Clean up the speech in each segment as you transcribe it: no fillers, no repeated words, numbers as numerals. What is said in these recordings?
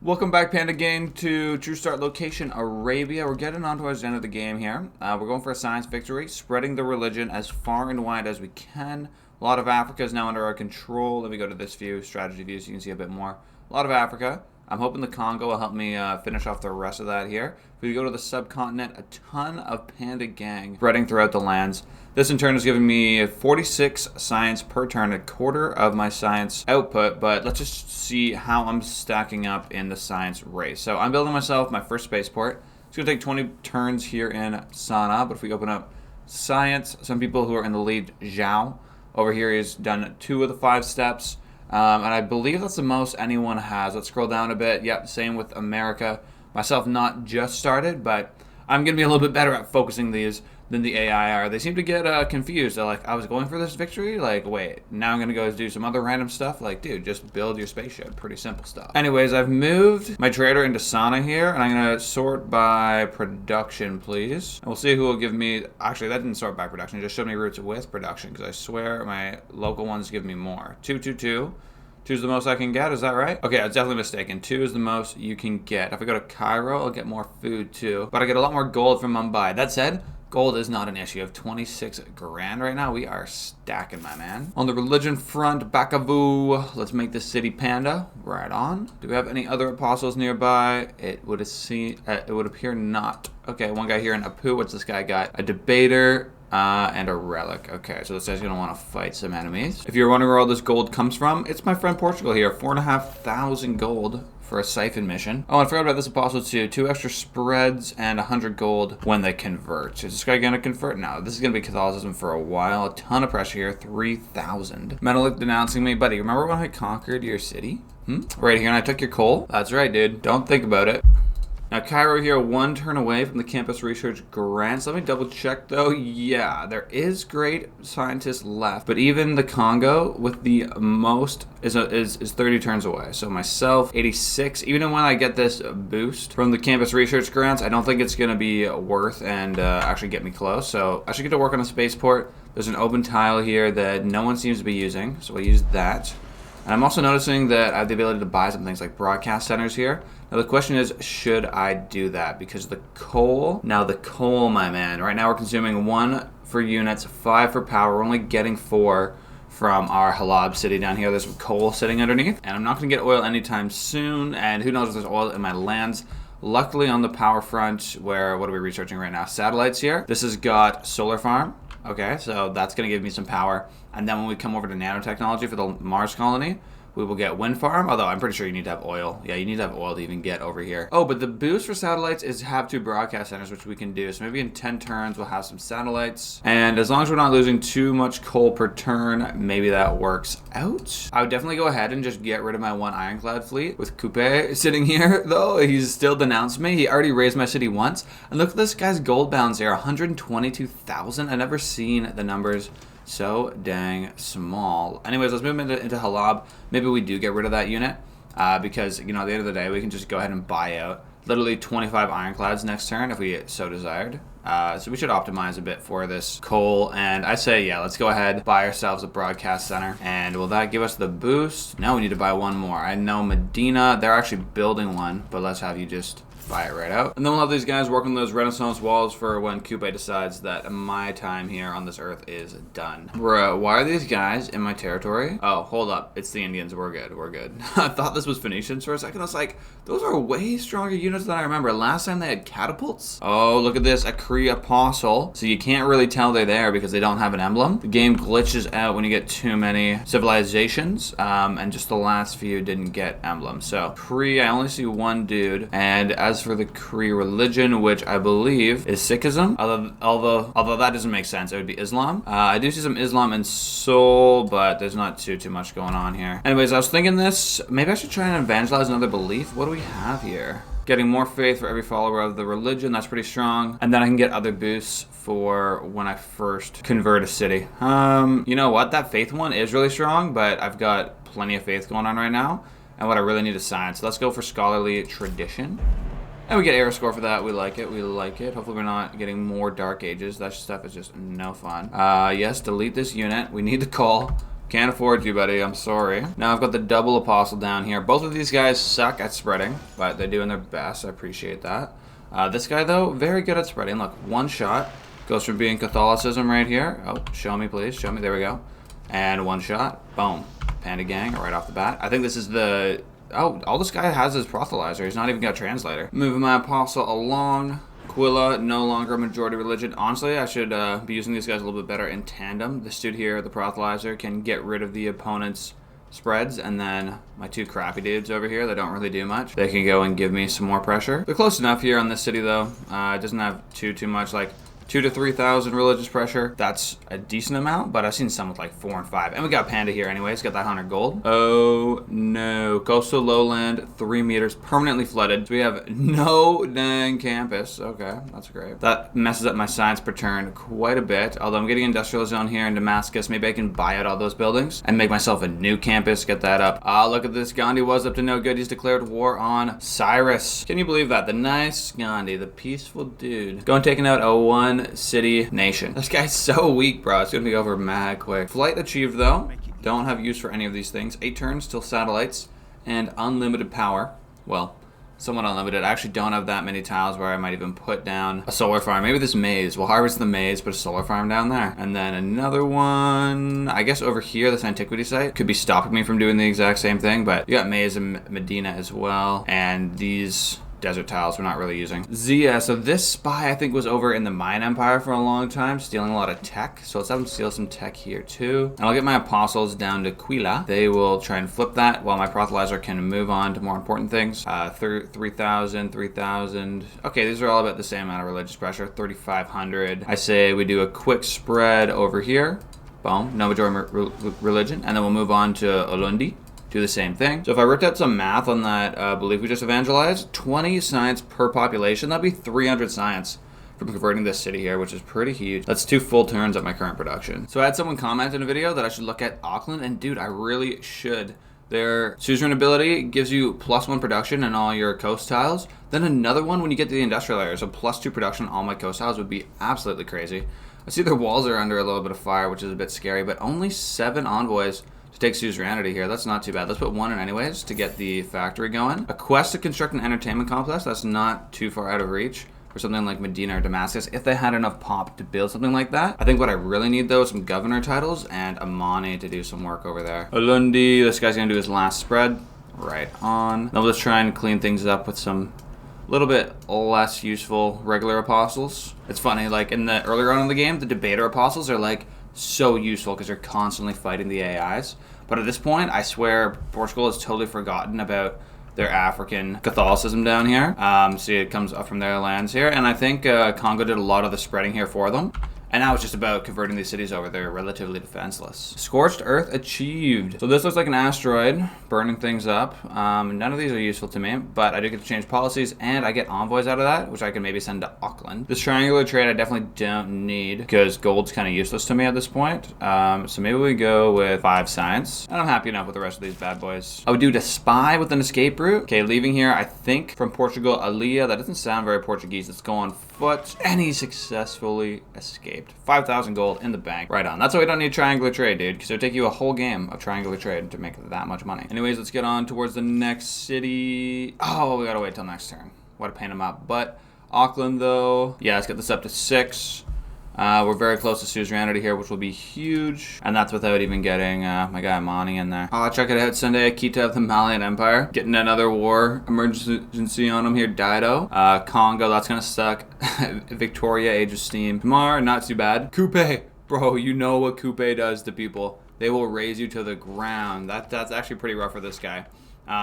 Welcome back, Panda Gang, to True Start Location Arabia. We're getting on towards the end of the game here. We're going for a science victory, spreading the religion as far and wide as we can. A lot of Africa is now under our control. Let me go to this view, strategy view, so you can see a bit more. A lot of Africa. I'm hoping the Congo will help me finish off the rest of that here. If we go to the subcontinent, a ton of Panda Gang spreading throughout the lands. This in turn is giving me 46 science per turn, a quarter of my science output, but let's just see how I'm stacking up in the science race. So I'm building myself my first spaceport. It's going to take 20 turns here in Sana, but if we open up science, some people who are in the lead, Zhao, over here he's done 2 of the 5 steps. And I believe that's the most anyone has. Let's scroll down a bit. Yep, same with America. Myself not just started, but I'm going to be a little bit better at focusing these than the AI are. They seem to get confused. They're like, I was going for this victory? Like, wait, now I'm going to go do some other random stuff? Like, dude, just build your spaceship. Pretty simple stuff. Anyways, I've moved my trader into Sana here, and I'm going to sort by production, please. And we'll see who will give me... Actually, that didn't sort by production. It just showed me routes with production, because I swear my local ones give me more. 2, 2, 2. 2 is the most I can get, is that right? Okay, I was definitely mistaken. 2 is the most you can get. If I go to Cairo, I'll get more food too. But I get a lot more gold from Mumbai. That said, gold is not an issue. I have 26 grand right now. We are stacking, my man. On the religion front, Bakavu. Let's make this city Panda. Right on. Do we have any other apostles nearby? It would appear not. Okay, one guy here in Apu. What's this guy got? A debater. And a relic. Okay, so this guy's gonna want to fight some enemies. If you're wondering where all this gold comes from, it's my friend Portugal here. 4,500 gold for a siphon mission. Oh, I forgot about this apostle too. 2 extra spreads and 100 gold when they convert. Is this guy gonna convert? No, this is gonna be Catholicism for a while. A ton of pressure here. 3,000. Menelik denouncing me. Buddy, remember when I conquered your city? Right here, and I took your coal? That's right, dude. Don't think about it. Now, Cairo here, 1 turn away from the campus research grants. Let me double check, though. Yeah, there is great scientists left, but even the Congo with the most is 30 turns away. So myself, 86. Even when I get this boost from the campus research grants, I don't think it's going to be worth and actually get me close. So I should get to work on a spaceport. There's an open tile here that no one seems to be using, so we'll use that. And I'm also noticing that I have the ability to buy some things like broadcast centers here. Now the question is, should I do that? Because the coal, my man, right now we're consuming 1 for units, 5 for power. We're only getting 4 from our Halab city down here. There's some coal sitting underneath. And I'm not gonna get oil anytime soon. And who knows if there's oil in my lands. Luckily on the power front, what are we researching right now? Satellites here. This has got solar farm. Okay, so that's going to give me some power. And then when we come over to nanotechnology for the Mars colony, we will get wind farm, although I'm pretty sure you need to have oil. Yeah, you need to have oil to even get over here. Oh, but the boost for satellites is have 2 broadcast centers, which we can do. So maybe in 10 turns, we'll have some satellites. And as long as we're not losing too much coal per turn, maybe that works out. I would definitely go ahead and just get rid of my 1 ironclad fleet with Coupe sitting here, though. He's still denounced me. He already raised my city once. And look at this guy's gold bounds here, 122,000. I've never seen the numbers so dang small. Anyways, let's move into Halab. Maybe we do get rid of that unit because, you know, at the end of the day, we can just go ahead and buy out literally 25 ironclads next turn if we so desired. So we should optimize a bit for this coal. And I say, yeah, let's go ahead, buy ourselves a broadcast center. And will that give us the boost? No, we need to buy 1 more. I know Medina, they're actually building one, but let's have you just buy it right out. And then we'll have these guys working those Renaissance walls for when Coupe decides that my time here on this earth is done. Bro, why are these guys in my territory? Oh, hold up. It's the Indians. We're good. We're good. I thought this was Phoenicians for a second. I was like, those are way stronger units than I remember. Last time they had catapults. Oh, look at this. A Cree Apostle. So you can't really tell they're there because they don't have an emblem. The game glitches out when you get too many civilizations. And just the last few didn't get emblems. So Cree, I only see 1 dude. And as for the Cree religion, which I believe is Sikhism, although that doesn't make sense, it would be Islam. I do see some Islam in Seoul, but there's not too much going on here. Anyways, I was thinking this, maybe I should try and evangelize another belief. What do we have here? Getting more faith for every follower of the religion, that's pretty strong. And then I can get other boosts for when I first convert a city. You know what, that faith one is really strong, but I've got plenty of faith going on right now. And what I really need is science. So let's go for scholarly tradition. And we get air score for that. We like it. We like it. Hopefully we're not getting more Dark Ages. That stuff is just no fun. Yes, delete this unit. We need to call. Can't afford you, buddy. I'm sorry. Now I've got the double apostle down here. Both of these guys suck at spreading, but they're doing their best. I appreciate that. This guy, though, very good at spreading. Look, one shot. Goes from being Catholicism right here. Oh, show me, please. Show me. There we go. And one shot. Boom. Panda Gang right off the bat. I think this is the... Oh, all this guy has is Proselytizer. He's not even got a translator. Moving my apostle along. Aquila, no longer a majority religion. Honestly, I should be using these guys a little bit better in tandem. This dude here, the Proselytizer, can get rid of the opponent's spreads, and then my two crappy dudes over here that don't really do much, they can go and give me some more pressure. They're close enough here on this city, though. It doesn't have too much, like 2,000 to 3,000 religious pressure. That's a decent amount, but I've seen some with like 4 and 5. And we got Panda here anyways, got that 100 gold. Oh no, coastal lowland, 3 meters, permanently flooded. So we have no dang campus. Okay, that's great. That messes up my science per turn quite a bit. Although I'm getting industrial zone here in Damascus. Maybe I can buy out all those buildings and make myself a new campus, get that up. Look at this, Gandhi was up to no good. He's declared war on Cyrus. Can you believe that? The nice Gandhi, the peaceful dude. Going taking out a 1 city nation. This guy's so weak, bro. It's gonna be over mad quick. Flight achieved, though. Don't have use for any of these things. 8 turns, still satellites, and unlimited power. Well, somewhat unlimited. I actually don't have that many tiles where I might even put down a solar farm. Maybe this maze. We'll harvest the maze, put a solar farm down there. And then another one, I guess over here, this antiquity site could be stopping me from doing the exact same thing, but you got maze in Medina as well. And these desert tiles we're not really using. Zia, so this spy I think was over in the Mayan Empire for a long time, stealing a lot of tech. So let's have him steal some tech here too. And I'll get my apostles down to Quila. They will try and flip that while my proselytizer can move on to more important things. 3,000, 3,000. Okay, these are all about the same amount of religious pressure, 3,500. I say we do a quick spread over here. Boom, no majority religion. And then we'll move on to Ulundi. Do the same thing. So if I worked out some math on that belief we just evangelized, 20 science per population, that'd be 300 science from converting this city here, which is pretty huge. That's 2 full turns at my current production. So I had someone comment in a video that I should look at Auckland, and dude, I really should. Their suzerain ability gives you +1 production in all your coast tiles. Then another one when you get to the industrial area, so +2 production on all my coast tiles would be absolutely crazy. I see their walls are under a little bit of fire, which is a bit scary, but only 7 envoys to take suzerainty here. That's not too bad. Let's put 1 in anyways to get the factory going. A quest to construct an entertainment complex. That's not too far out of reach for something like Medina or Damascus, if they had enough pop to build something like that. I think what I really need, though, is some governor titles and Amani to do some work over there. Ulundi, this guy's gonna do his last spread. Right on. Then we'll just try and clean things up with some little bit less useful regular apostles. It's funny, like in the earlier on in the game, the debater apostles are like so useful because they're constantly fighting the AIs. But at this point, I swear Portugal has totally forgotten about their African Catholicism down here. See, it comes up from their lands here. And I think Congo did a lot of the spreading here for them. And now it's just about converting these cities over. They're relatively defenseless. Scorched Earth achieved. So this looks like an asteroid burning things up. None of these are useful to me, but I do get to change policies, and I get envoys out of that, which I can maybe send to Auckland. This triangular trade I definitely don't need because gold's kind of useless to me at this point. So maybe we go with 5 science. And I'm happy enough with the rest of these bad boys. Oh, dude, a spy with an escape route. Okay, leaving here, I think from Portugal, Alia. That doesn't sound very Portuguese. Let's go on foot. And he successfully escaped. 5,000 gold in the bank. Right on. That's why we don't need triangular trade, dude, because it would take you a whole game of triangular trade to make that much money. Anyways, let's get on towards the next city. Oh, we gotta wait till next turn. What a pain in my butt. Auckland, though. Yeah, let's get this up to 6. We're very close to suzerainty here, which will be huge. And that's without even getting my guy Mani in there. Check it out. Sunday, Akita of the Malian Empire. Getting another war emergency on him here. Dido. Congo, that's gonna suck. Victoria, Age of Steam. Tamar, not too bad. Coupe. Bro, you know what Coupe does to people. They will raise you to the ground. That's actually pretty rough for this guy.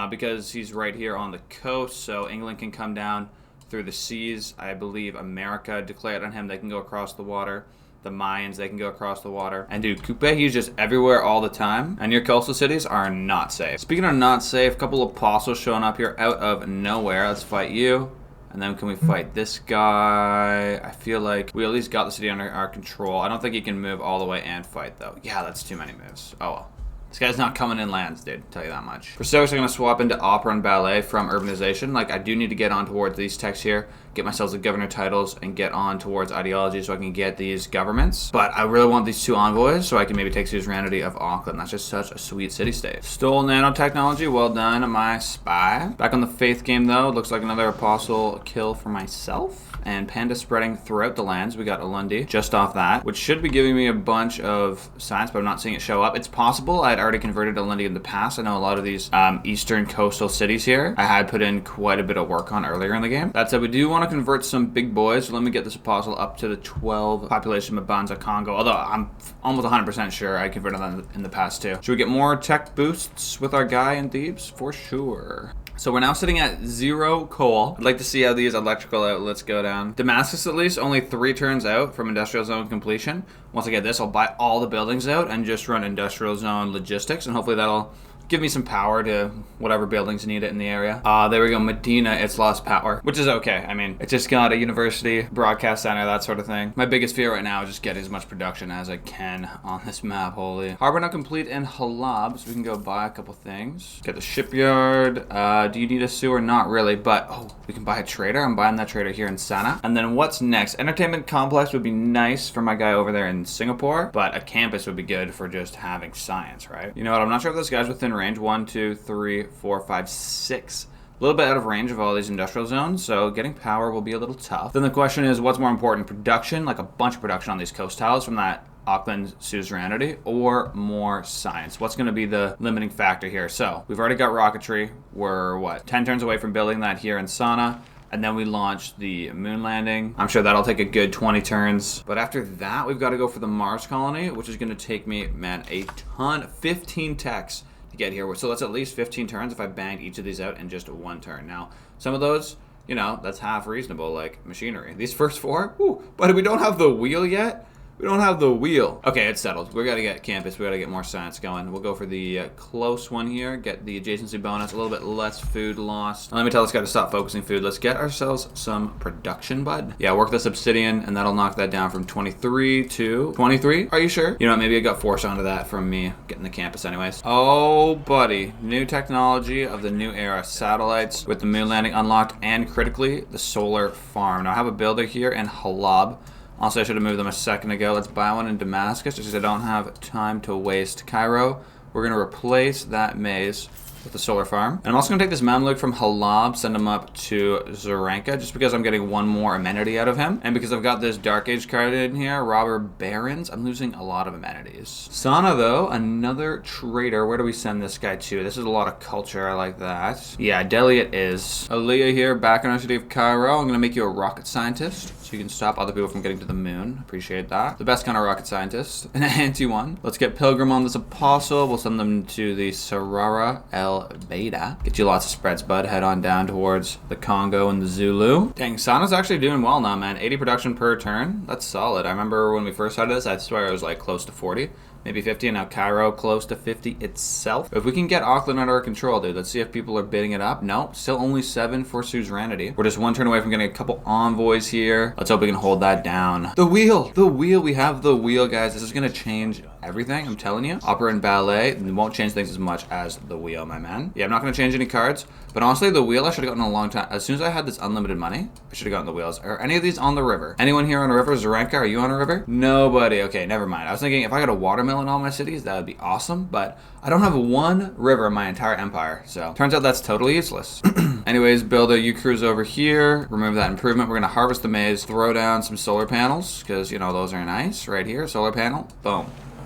Because he's right here on the coast, so England can come down through the seas. I believe America declared on him they can go across the water. The Mayans, they can go across the water. And dude, Coupe, he's just everywhere all the time. And your coastal cities are not safe. Speaking of not safe, a couple of apostles showing up here out of nowhere. Let's fight you. And then can we fight this guy? I feel like we at least got the city under our control. I don't think he can move all the way and fight, though. Yeah, that's too many moves. Oh well. This guy's not coming in lands, dude. Tell you that much. For Stoics, I'm going to swap into Opera and Ballet from Urbanization. Like, I do need to get on towards these techs here, get myself the governor titles, and get on towards ideology so I can get these governments. But I really want these 2 envoys so I can maybe take suzerainty of Auckland. That's just such a sweet city-state. Stole nanotechnology. Well done, my spy. Back on the Faith game, though. Looks like another Apostle kill for myself. And Panda spreading throughout the lands. We got Alundi just off that, which should be giving me a bunch of science, but I'm not seeing it show up. It's possible I had already converted Alundi in the past. I know a lot of these eastern coastal cities here I had put in quite a bit of work on earlier in the game. That said, we do want to convert some big boys. So let me get this Apostle up to the 12 population Mabanza Congo, although I'm almost 100% sure I converted them in the past too. Should we get more tech boosts with our guy in Thebes? For sure. So we're now sitting at 0 coal. I'd like to see how these electrical outlets go down. Damascus, at least, only 3 turns out from industrial zone completion. Once I get this, I'll buy all the buildings out and just run industrial zone logistics, and hopefully that'll give me some power to whatever buildings need it in the area. There we go. Medina, it's lost power, which is okay. I mean, it just got a university, broadcast center, that sort of thing. My biggest fear right now is just getting as much production as I can on this map. Holy. Harbor now complete in Halab, so we can go buy a couple things. Get the shipyard. Do you need a sewer? Not really, but we can buy a trader. I'm buying that trader here in Sana. And then what's next? Entertainment complex would be nice for my guy over there in Singapore, but a campus would be good for just having science, right? You know what? I'm not sure if this guy's within range. 1, 2, 3, 4, 5, 6. A little bit out of range of all these industrial zones, so getting power will be a little tough. Then the question is, what's more important? Production, like a bunch of production on these coast tiles from that Auckland suzerainty, or more science? What's going to be the limiting factor here? So we've already got rocketry. We're, 10 turns away from building that here in Sana. And then we launch the moon landing. I'm sure that'll take a good 20 turns. But after that, we've got to go for the Mars colony, which is going to take me, man, a ton, 15 techs to get here. So that's at least 15 turns if I banged each of these out in just 1 turn. Now, some of those, you know, that's half reasonable, like machinery. These first 4, but we don't have the wheel yet. We don't have the wheel. Okay, it's settled. We gotta get campus. We gotta get more science going. We'll go for the close one here. Get the adjacency bonus. A little bit less food lost. Now, let me tell this guy to stop focusing food. Let's get ourselves some production, bud. Yeah, work this obsidian, and that'll knock that down from 23 to 23. Are you sure? You know what? Maybe I got forced onto that from me getting the campus anyways. Oh, buddy. New technology of the new era. Satellites with the moon landing unlocked, and critically, the solar farm. Now, I have a builder here in Halab. Also, I should have moved them a second ago. Let's buy one in Damascus, just because I don't have time to waste. Cairo, we're going to replace that maze with the solar farm. And I'm also going to take this Mamluk from Halab, send him up to Zaranka, just because I'm getting 1 more amenity out of him. And because I've got this Dark Age card in here, Robber Barons, I'm losing a lot of amenities. Sana, though, another trader. Where do we send this guy to? This is a lot of culture. I like that. Yeah, Delhi it is. Aliyah here, back in our city of Cairo. I'm going to make you a rocket scientist, so you can stop other people from getting to the moon. Appreciate that. The best kind of rocket scientist. An anti-one. Let's get Pilgrim on this Apostle. We'll send them to the Sarara El Beta. Get you lots of spreads, bud. Head on down towards the Congo and the Zulu. Dang, Sana's actually doing well now, man. 80 production per turn. That's solid. I remember when we first started this, I swear it was like close to 40. Maybe 50, and now Cairo close to 50 itself. If we can get Auckland under our control, dude, let's see if people are bidding it up. No, still only 7 for suzerainty. We're just 1 turn away from getting a couple envoys here. Let's hope we can hold that down. The wheel, we have the wheel, guys. This is gonna change everything, I'm telling you. Opera and ballet, it won't change things as much as the wheel, my man. Yeah, I'm not gonna change any cards, but honestly, the wheel I should have gotten a long time. As soon as I had this unlimited money, I should have gotten the wheels. Are any of these on the river? Anyone here on a river? Zaranka, are you on a river? Nobody. Okay, never mind. I was thinking if I got a watermill in all my cities, that would be awesome, but I don't have 1 river in my entire empire, so turns out that's totally useless. Anyways, build a U-Cruise over here, remove that improvement. We're gonna harvest the maize, throw down some solar panels, because, you know, those are nice. Right here, solar panel, boom.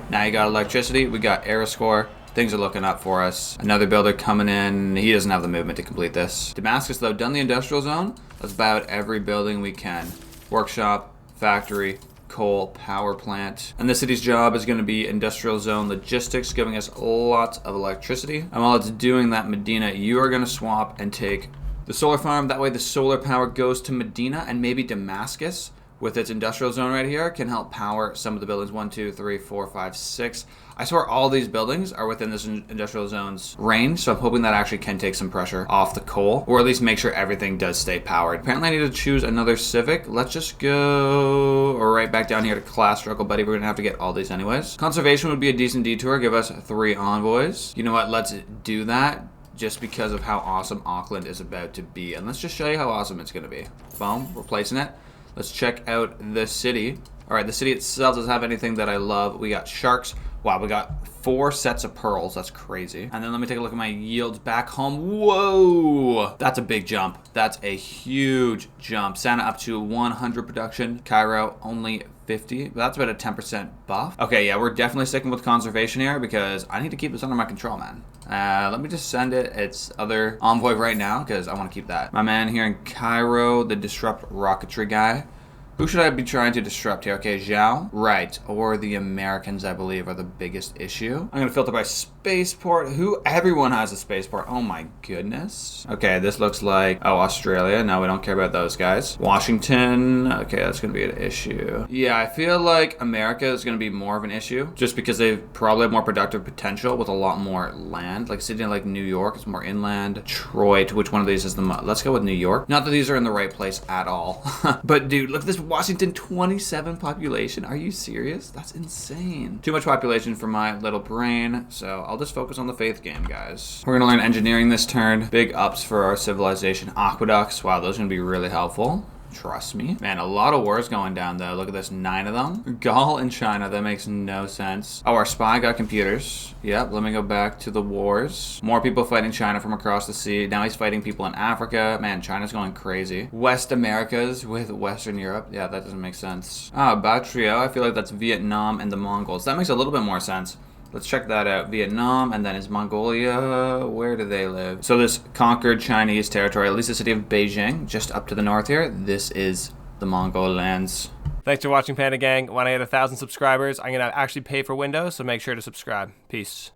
Now you got electricity, we got Aeroscore. Things are looking up for us. Another builder coming in. He doesn't have the movement to complete this. Damascus, though, done the industrial zone. Let's buy out every building we can. Workshop, factory, coal, power plant. And the city's job is going to be industrial zone logistics, giving us lots of electricity. And while it's doing that, Medina, you are going to swap and take the solar farm. That way the solar power goes to Medina and maybe Damascus, with its industrial zone right here, can help power some of the buildings. 1, 2, 3, 4, 5, 6. I swear all these buildings are within this industrial zone's range, so I'm hoping that actually can take some pressure off the coal, or at least make sure everything does stay powered. Apparently I need to choose another civic. Let's just go right back down here to class struggle, buddy. We're gonna have to get all these anyways. Conservation would be a decent detour. Give us 3 envoys. You know what? Let's do that, just because of how awesome Auckland is about to be. And let's just show you how awesome it's gonna be. Boom, we're placing it. Let's check out the city. All right, the city itself doesn't have anything that I love. We got sharks. Wow, we got 4 sets of pearls. That's crazy. And then let me take a look at my yields back home. Whoa, that's a big jump. That's a huge jump. Santa up to 100 production. Cairo only 50. That's about a 10% buff. Okay, yeah, we're definitely sticking with conservation here because I need to keep this under my control, man. Let me just send it its other envoy right now because I want to keep that. My man here in Cairo, the disrupt rocketry guy. Who should I be trying to disrupt here? Okay, Zhao. Right, or the Americans, I believe, are the biggest issue. I'm gonna filter by spaceport. Everyone has a spaceport. Oh my goodness. Okay, this looks like, oh, Australia. No, we don't care about those guys. Washington. Okay, that's gonna be an issue. Yeah, I feel like America is gonna be more of an issue just because they probably have more productive potential with a lot more land. Like a city like New York is more inland. Detroit, which one of these is the most? Let's go with New York. Not that these are in the right place at all. But dude, look at this Washington, 27 population. Are you serious? That's insane. Too much population for my little brain, so I'll just focus on the faith game, guys. We're gonna learn engineering this turn. Big ups for our civilization. Aqueducts, wow, those are gonna be really helpful. Trust me. Man, a lot of wars going down though. Look at this, 9 of them. Gaul and China, that makes no sense. Oh, our spy got computers. Yep, let me go back to the wars. More people fighting China from across the sea. Now he's fighting people in Africa. Man, China's going crazy. West Americas with Western Europe. Yeah, that doesn't make sense. Ah, Batrio, I feel like that's Vietnam and the Mongols. That makes a little bit more sense. Let's check that out. Vietnam, and then is Mongolia, where do they live? So this conquered Chinese territory, at least the city of Beijing, just up to the north here, this is the Mongol lands. Thanks for watching, Panda Gang. When I hit 1,000 subscribers, I'm going to actually pay for Windows, so make sure to subscribe. Peace.